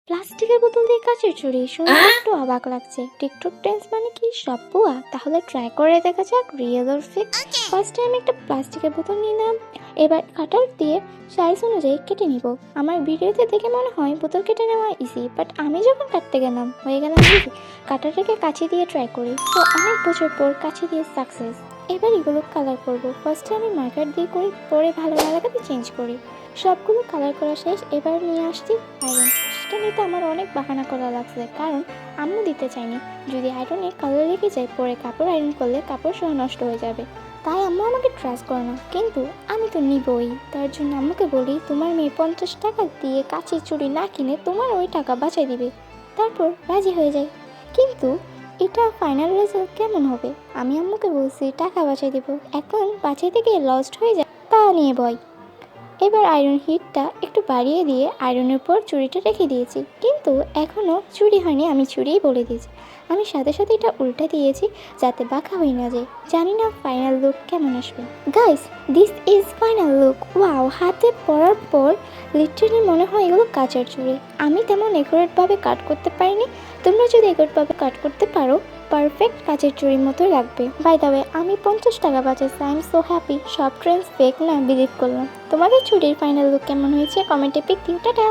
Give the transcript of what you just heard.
প্লাস্টিকের বোতল দিয়ে কাচের চুড়ি শুনে একটু অবাক লাগছে। টিকটক ট্রেন্ডস মানে কি সব বুয়া? তাহলে ট্রাই করে দেখা যাক real or fake. First time একটা প্লাস্টিকের বোতল নিলাম, এবার কাটার দিয়ে সাইজ অনুযায়ী কেটে নিব। আমার ভিডিওতে দেখে মনে হয় বোতল কেটে নেওয়া ইজি, বাট আমি যখন কাটতে গেলাম হয়ে গেলাম ইজি। কাটাটাকে কাছি দিয়ে ট্রাই করি, তো অনেক বছর পর কাছি দিয়ে সাকসেস। এবার এগুলো কালার করব। ফার্স্টে আমি মার্কার দিয়ে করি, পরে ভালো না লাগাতে চেঞ্জ করি। সবগুলো কালার করা শেষ, এবার নিয়ে আসছি আয়রন। সেটা নিতে আমার অনেক বাহানা করা লাগছে, কারণ আম্মু দিতে চাইনি। যদি আয়রনে কালার লেগে যায়, পরে কাপড় আয়রন করলে কাপড় সহ নষ্ট হয়ে যাবে। তাই আম্মু আমাকে ট্রাস্ট করে না, কিন্তু আমি তো নিবই। তার জন্য আম্মুকে বলি, তোমার মেয়ে 50 টাকা দিয়ে কাচের চুড়ি না কিনে তোমার ওই টাকা বাঁচাই দিবে। তারপর রাজি হয়ে যায়। কিন্তু এটা ফাইনাল রেজাল্ট কেমন হবে? আমি আম্মুকে বলছি টাকা বাঁচাই দিব, এখন বাঁচাইতে গিয়ে লস্ট হয়ে যায়, তা নিয়ে ভয়। এবার আয়রন হিটটা একটু বাড়িয়ে দিয়ে আয়রনের পর চুড়িটা রেখে দিয়েছি, কিন্তু এখনও চুড়ি হয়নি, আমি চুড়িই বলে দিয়েছি। আমি সাথে সাথে এটা উল্টে দিয়েছি যাতে বাঁকা হয়ে না যায়। জানি না ফাইনাল লুক কেমন আসবে। Guys, this is final look. Wow, হাতে পরার পর লিটারালি মনে হয় এগুলো কাচের চুড়ি। আমি তেমন একুরেটভাবে কাট করতে পারিনি। তোমরা যদি একুরেটভাবে কাট করতে পারো, পারফেক্ট কাচের চুড়ির মতো লাগবে। বাই দ্য ওয়ে, আমি 50 টাকা বাঁচাইছি। I am so happy. সব ট্রেন্ডস ফেক না, বিলিভ করলাম। তোমাদের চুড়ির ফাইনাল লুক কেমন হয়েছে কমেন্টে পিক দিও। টাটা।